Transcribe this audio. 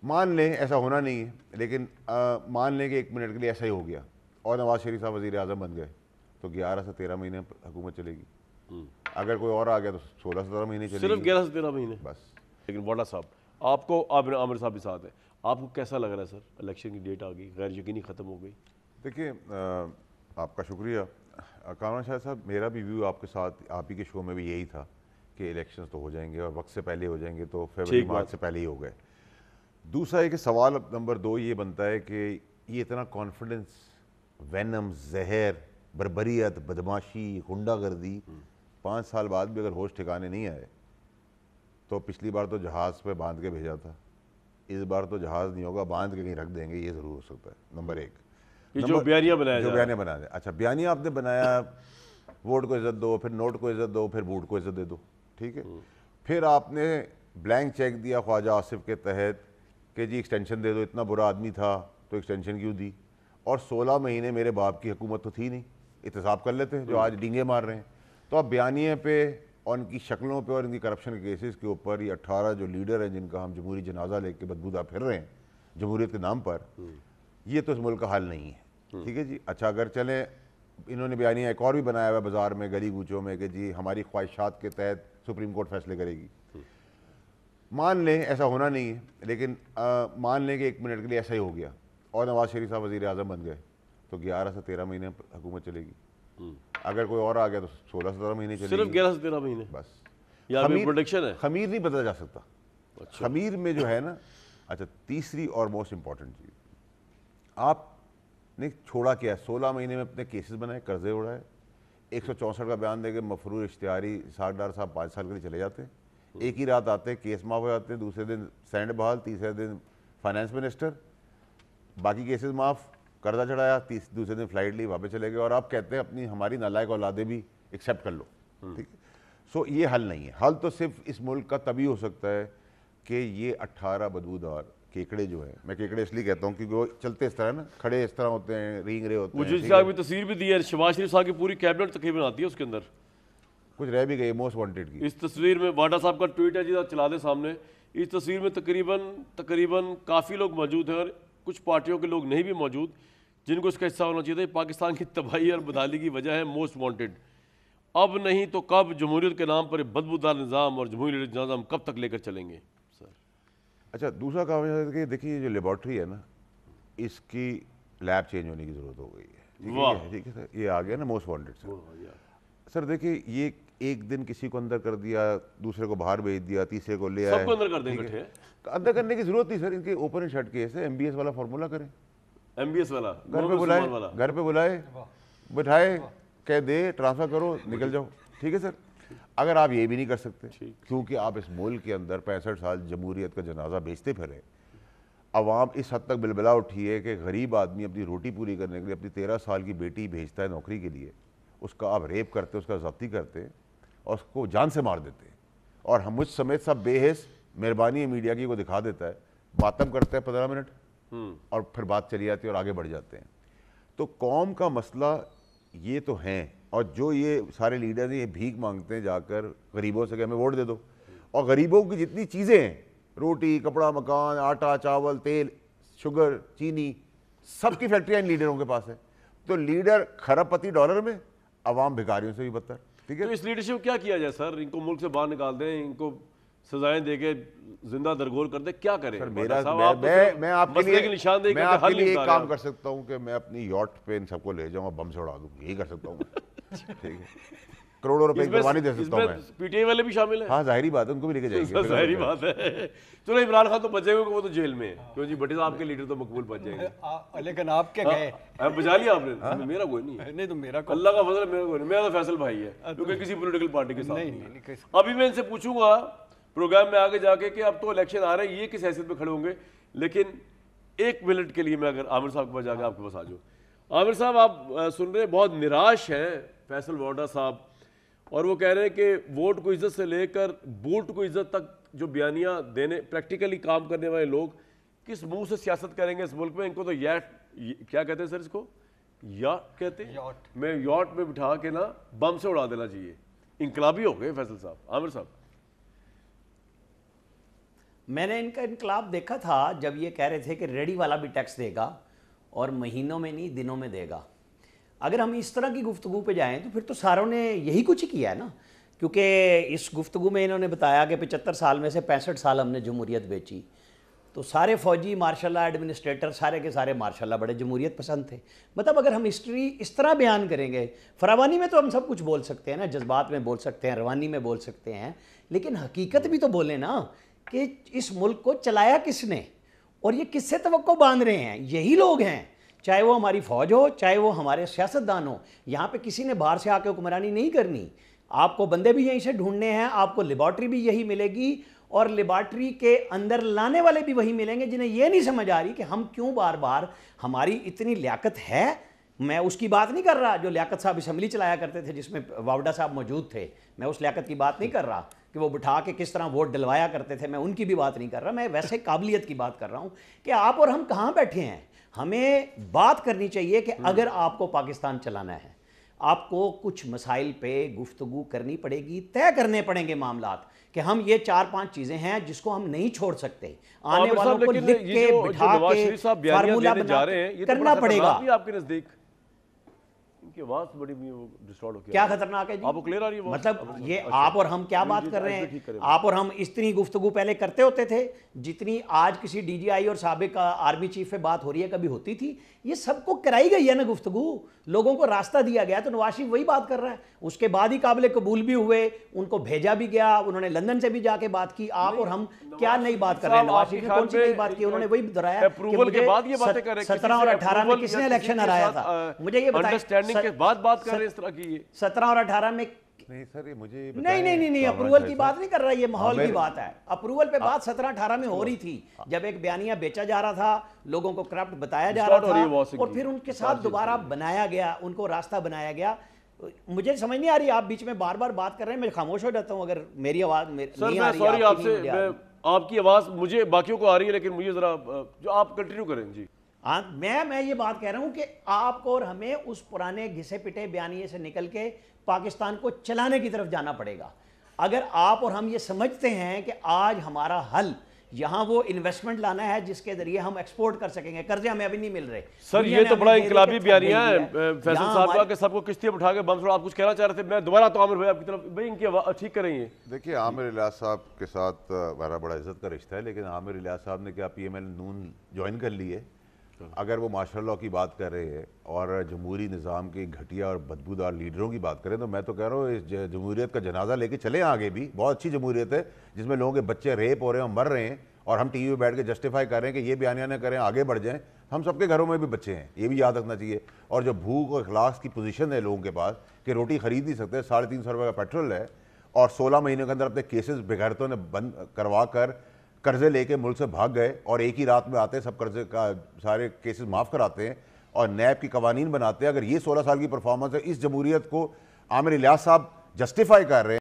مان لیں ایسا ہونا نہیں ہے، لیکن مان لیں کہ 1 منٹ کے لیے ایسا ہی ہو گیا اور نواز شریف صاحب وزیر اعظم بن گئے تو 11 سے 13 مہینے حکومت چلے گی. اگر کوئی اور آ گیا تو 16 سے 17 مہینے چلے گی. صرف 11 سے 13 مہینے بس. لیکن واڈا صاحب آپ کو عامر صاحب بھی ساتھ ہے، آپ کو کیسا لگ رہا ہے سر؟ الیکشن کی ڈیٹ آ گئی، غیر یقینی ختم ہو گئی. دیکھیے آپ کا شکریہ کامران شاہ صاحب. میرا بھی ویو آپ کے ساتھ آپ ہی کے شو میں بھی یہی تھا کہ الیکشنز تو ہو جائیں گے اور وقت سے پہلے ہو جائیں گے، تو فیبرری مارچ سے پہلے ہی ہو گئے. دوسرا ہے کہ سوال نمبر 2 یہ بنتا ہے کہ یہ اتنا کانفیڈنس، وینم، زہر، بربریت، بدماشی، غنڈہ گردی 5 سال بعد بھی اگر ہوش ٹھکانے نہیں آئے تو پچھلی بار تو جہاز پہ باندھ کے بھیجا تھا، اس بار تو جہاز نہیں ہوگا، باندھ کے کہیں رکھ دیں گے، یہ ضرور ہو سکتا ہے. نمبر 1 جو بیانیہ بنایا جو بیانیہ بنا دیں. اچھا بیانیہ آپ نے بنایا، ووٹ کو عزت دو، پھر نوٹ کو عزت دو، پھر بوٹ کو عزت دے دو، ٹھیک ہے. پھر آپ نے بلینک چیک دیا خواجہ آصف کے تحت کہ جی ایکسٹینشن دے دو، اتنا برا آدمی تھا تو ایکسٹینشن کیوں دی؟ اور 16 مہینے میرے باپ کی حکومت تو تھی نہیں، احتساب کر لیتے جو آج ڈینگے مار رہے ہیں. تو اب بیانیے پہ اور ان کی شکلوں پہ اور ان کی کرپشن کے کیسز کے اوپر یہ 18 جو لیڈر ہیں جن کا ہم جمہوری جنازہ لے کے بدبودہ پھر رہے ہیں جمہوریت کے نام پر، یہ تو اس ملک کا حل نہیں ہے. ٹھیک ہے جی. اچھا اگر چلیں انہوں نے بیانیہ ایک اور بھی بنایا ہوا ہے بازار میں گلی کوچوں میں کہ جی ہماری خواہشات کے تحت سپریم کورٹ فیصلے کرے گی. مان لیں ایسا ہونا نہیں ہے، لیکن مان لیں کہ 1 منٹ کے لیے ایسا ہی ہو گیا اور نواز شریف صاحب وزیر اعظم بن گئے تو 11 سے 13 مہینے حکومت چلے گی. اگر کوئی اور آ گیا تو 16 سے 17 مہینے چلے گی. صرف 11 سے 13 مہینے بس. یا پروڈکشن ہے؟ خمیر نہیں بدلا جا سکتا. خمیر میں جو ہے نا. اچھا تیسری اور موسٹ امپورٹنٹ چیز، آپ نے چھوڑا کیا ہے؟ 16 مہینے میں اپنے کیسز بنائے، قرضے اڑائے، 164 کا بیان دے کے مفرور اشتہاری ساکھ ڈار صاحب 5 سال کے لیے چلے جاتے ہیں. ایک ہی رات آتے ہیں، کیس معاف ہو جاتے ہیں، دوسرے دن سینڈ بحال، تیسرے دن فائنانس منسٹر، باقی کیسز معاف، قرضہ چڑھایا، دوسرے دن فلائٹ لی واپس چلے گئے. اور آپ کہتے ہیں اپنی ہماری نالائق اولادیں بھی ایکسیپٹ کر لو. ٹھیک ہے. سو یہ حل نہیں ہے. حل تو صرف اس ملک کا تبھی ہو سکتا ہے کہ یہ 18 بدبودار کیکڑے جو ہیں، میں کیکڑے اس لیے کہتا ہوں کیونکہ وہ چلتے اس طرح نا، کھڑے اس طرح ہوتے ہیں، رینگ رہے ہوتے ہیں. وجود صاحب کی تصویر بھی دی ہے، شہباز شریف صاحب کی پوری کیبنٹ تقریباً آتی ہے اس کے اندر. کچھ رہ بھی گئی موسٹ وانٹیڈ کی. اس تصویر میں واڈا صاحب کا ٹویٹ ہے جی، چلا دیں سامنے. اس تصویر میں تقریباً کافی لوگ موجود ہیں اور کچھ پارٹیوں کے لوگ نہیں بھی موجود جن کو اس کا حصہ ہونا چاہیے تھا. پاکستان کی تباہی اور بدحالی کی وجہ ہے موسٹ وانٹیڈ. اب نہیں تو کب جمہوریت کے نام پر بدبودار نظام اور جمہوری نظام کب تک لے کر چلیں گے سر؟ اچھا دوسرا کام ہے کہ دیکھیے یہ جو لیبارٹری ہے نا، اس کی لیب چینج ہونے کی ضرورت ہو گئی ہے. ٹھیک ہے سر، یہ آ گیا نا موسٹ وانٹیڈ سر. دیکھیے یہ ایک دن کسی کو اندر کر دیا، دوسرے کو باہر بھیج دیا، تیسرے کو لے آئے. سب کو اندر کر دیں گے. اندر کرنے کی ضرورت نہیں سر. ان کے اوپن اینڈ شٹ کیس ہے. ایم بی ایس والا فارمولا کریں، ایم بی ایس والا گھر پہ بلائے بٹھائے، کہہ دے ٹرانسفر کرو نکل جاؤ. ٹھیک ہے سر. اگر آپ یہ بھی نہیں کر سکتے کیونکہ آپ اس ملک کے اندر 65 سال جمہوریت کا جنازہ بیچتے پھرے، عوام اس حد تک بلبلا اٹھی ہے کہ غریب آدمی اپنی روٹی پوری کرنے کے لیے اپنی 13 سال کی بیٹی بھیجتا ہے نوکری کے لیے، اس کا آپ ریپ کرتے، اس کا ضبطی کرتے اور اس کو جان سے مار دیتے. اور ہم مجھ سمیت سب بے حس مہربانی میڈیا کی کو دکھا دیتا ہے، ماتم کرتے ہیں 15 منٹ اور پھر بات چلی جاتی ہے اور آگے بڑھ جاتے ہیں. تو قوم کا مسئلہ یہ تو ہیں، اور جو یہ سارے لیڈر ہیں یہ بھیک مانگتے ہیں جا کر غریبوں سے کہ ہمیں ووٹ دے دو. اور غریبوں کی جتنی چیزیں ہیں، روٹی، کپڑا، مکان، آٹا، چاول، تیل، شوگر، چینی، سب کی فیکٹریاں ان لیڈروں کے پاس ہے. تو لیڈر کھرب پتی ڈالر میں، عوام بھکاریوں سے بھی بدتر. ٹھیک ہے. تو اس لیڈرشپ کیا کیا جائے سر؟ ان کو ملک سے باہر نکال دیں، ان کو سزائیں دے کے زندہ درگور کر دیں، کیا کریں؟ میں آپ کے لیے ایک کام کر سکتا ہوں کہ میں اپنی یاٹ پہ ان سب کو لے جاؤں اور بم سے اڑا دوں. یہی کر سکتا ہوں میں. ٹھیک ہے. کروڑوں روپے کی قربانی دے سکتا ہوں میں. پی ٹی آئی والے بھی شامل ہیں. ہاں ظاہری بات ہے، ان کو بھی لے کے جائیں گے. ظاہری بات ہے. چلو عمران خان تو بچے ہوئے، وہ تو جیل میں ہے. کیوں جی بٹے صاحب کے لیڈر تو مقبول بچ جائیں گے. لیکن آپ کے گئے بجا لیا آپ نے. میرا کوئی نہیں ہے. نہیں تو میرا اللہ کا فضل ہے، میرا کوئی نہیں. میرا تو فیصل بھائی ہے کیونکہ کسی پولیٹیکل پارٹی کے ساتھ نہیں. ابھی میں ان سے پوچھوں گا پروگرام میں آگے جا کے کہ اب تو الیکشن آ رہے ہیں، یہ کس حیثیت پہ کھڑے ہوں گے. لیکن 1 منٹ کے لیے میں اگر عامر صاحب کے پاس جا کے آپ کے پاس آ جاؤں. عامر صاحب آپ سن رہے ہیں، بہت نراش ہیں فیصل واڈا صاحب، اور وہ کہہ رہے ہیں کہ ووٹ کو عزت سے لے کر بوٹ کو عزت تک جو بیانیہ دینے پریکٹیکلی کام کرنے والے لوگ کس منہ سے سیاست کریں گے اس ملک میں. ان کو تو کیا کہتے ہیں سر اس کو؟ یاٹ کہتے ہیں. میں یاٹ میں بٹھا کے نا بم سے اڑا دینا چاہیے. انقلابی ہو گئے فیصل صاحب. عامر صاحب میں نے ان کا انقلاب دیکھا تھا جب یہ کہہ رہے تھے کہ ریڈی والا بھی ٹیکس دے گا اور مہینوں میں نہیں دنوں میں دے گا. اگر ہم اس طرح کی گفتگو پہ جائیں تو پھر تو ساروں نے یہی کچھ کیا ہے نا, کیونکہ اس گفتگو میں انہوں نے بتایا کہ 75 سال میں سے 65 سال ہم نے جمہوریت بیچی, تو سارے فوجی مارشاء اللہ ایڈمنسٹریٹر سارے کے سارے ماشاء اللہ بڑے جمہوریت پسند تھے. مطلب اگر ہم ہسٹری اس طرح بیان کریں گے, فراوانی میں تو ہم سب کچھ بول سکتے ہیں نا, جذبات میں بول سکتے ہیں, روانی میں بول سکتے ہیں, لیکن حقیقت بھی تو بولیں نا کہ اس ملک کو چلایا کس نے اور یہ کس سے توقع باندھ رہے ہیں. یہی لوگ ہیں, چاہے وہ ہماری فوج ہو, چاہے وہ ہمارے سیاستدان ہو. یہاں پہ کسی نے باہر سے آ کے حکمرانی نہیں کرنی. آپ کو بندے بھی یہیں سے ڈھونڈنے ہیں, آپ کو لیبارٹری بھی یہی ملے گی, اور لیبارٹری کے اندر لانے والے بھی وہی ملیں گے جنہیں یہ نہیں سمجھ آ رہی کہ ہم کیوں بار بار, ہماری اتنی لیاقت ہے. میں اس کی بات نہیں کر رہا جو لیاقت صاحب اسمبلی چلایا کرتے تھے جس میں واوڈا صاحب موجود تھے, میں اس لیاقت کی بات نہیں کر رہا کہ وہ بٹھا کے کس طرح ووٹ ڈلوایا کرتے تھے, میں ان کی بھی بات نہیں کر رہا. میں ویسے قابلیت کی بات کر رہا ہوں کہ آپ اور ہم کہاں بیٹھے ہیں. ہمیں بات کرنی چاہیے کہ اگر آپ کو پاکستان چلانا ہے, آپ کو کچھ مسائل پہ گفتگو کرنی پڑے گی, طے کرنے پڑیں گے معاملات کہ ہم یہ 4-5 چیزیں ہیں جس کو ہم نہیں چھوڑ سکتے. آنے والوں کو لکھ کے بٹھا کے فارمولا بنا کے کرنا پڑے گا. آپ کے نزدیک ان کی آواز بڑی ڈسٹارٹ ہو گئی, کیا خطرناک ہے جی؟ آپ کو کلیئر آ رہی ہے؟ مطلب یہ آپ اور ہم کیا بات کر رہے ہیں؟ آپ اور ہم اتنی گفتگو پہلے کرتے ہوتے تھے جتنی آج کسی ڈی جی آئی اور سابق آرمی چیف پہ بات ہو رہی ہے کبھی ہوتی تھی. یہ سب کو کرائی گئی ہے نا گفتگو, لوگوں کو راستہ دیا گیا. تو نواز شریف وہی بات کر رہا ہے, اس کے بعد ہی قابل قبول بھی ہوئے, ان کو بھیجا بھی گیا, انہوں نے لندن سے بھی جا کے بات کی. آپ اور ہم کیا نئی بات کر رہے ہیں؟ نواز شریف نے کون سی نئی بات کی؟ انہوں نے وہی دہرایا کہ مجھے 17 اور 18 میں کس نے الیکشن ہرایا تھا. مجھے یہ بتائیں 17 اور 18 میں نہیں سر, یہ مجھے نہیں اپروول کی بات نہیں کر رہا, یہ ماحول کی بات ہے. اپروول پہ بات 17-18 میں ہو رہی تھی جب ایک بیانیہ بیچا جا رہا تھا, لوگوں کو کرپٹ بتایا جا رہا تھا, اور پھر ان کے ساتھ دوبارہ بنایا گیا, ان کو راستہ بنایا گیا. مجھے سمجھ نہیں آ رہی, آپ بیچ میں بار بار بات کر رہے ہیں, میں خاموش ہو جاتا ہوں اگر میری آواز نہیں آ رہی ہے. آپ کی آواز مجھے باقیوں کو آ رہی ہے, لیکن مجھے ذرا جو آپ کنٹینیو کریں. جی میں یہ بات کہہ رہا ہوں کہ آپ کو اور ہمیں اس پرانے گھسے پٹے بیانیے سے نکل کے پاکستان کو چلانے کی طرف جانا پڑے گا. اگر آپ اور ہم یہ سمجھتے ہیں کہ آج ہمارا حل یہاں وہ انویسٹمنٹ لانا ہے جس کے ذریعے ہم ایکسپورٹ کر سکیں گے, قرضے ہمیں ابھی نہیں مل رہے. سر یہ تو بڑا انقلابی بیانیہ ہے فیصل صاحب کا کہ سب کو کشتیاں اٹھا کے بم چھوڑا. آپ کچھ کہنا چاہ رہے تھے؟ میں دوبارہ تو عامر بھائی آپ کی طرف, بھائی ان کی ٹھیک کریں. یہ دیکھیے عامر الیاس صاحب کے ساتھ ہمارا بڑا عزت کا رشتہ ہے, لیکن عامر الیاس صاحب نے کیا پی ایم ایل نون جوائن کر لی ہے؟ اگر وہ مارشل لاء کی بات کر رہے ہیں اور جمہوری نظام کے گھٹیا اور بدبودار لیڈروں کی بات کریں, تو میں تو کہہ رہا ہوں اس جمہوریت کا جنازہ لے کے چلیں آگے بھی. بہت اچھی جمہوریت ہے جس میں لوگوں کے بچے ریپ ہو رہے ہیں اور مر رہے ہیں, اور ہم ٹی وی پہ بیٹھ کے جسٹیفائی کر رہے ہیں کہ یہ بیانیہ نہ کریں, آگے بڑھ جائیں. ہم سب کے گھروں میں بھی بچے ہیں, یہ بھی یاد رکھنا چاہیے. اور جو بھوک اور اخلاص کی پوزیشن ہے لوگوں کے پاس کہ روٹی خرید نہیں سکتے, 350 روپے کا پیٹرول ہے, اور 16 مہینے کے اندر اپنے کیسز بغیرتوں نے بند کروا کر قرضے لے کے ملک سے بھاگ گئے, اور ایک ہی رات میں آتے ہیں سب قرضے کا سارے کیسز معاف کراتے ہیں اور نیب کی قوانین بناتے ہیں. اگر یہ 16 سال کی پرفارمنس ہے, اس جمہوریت کو عامر الیاس صاحب جسٹیفائی کر رہے ہیں.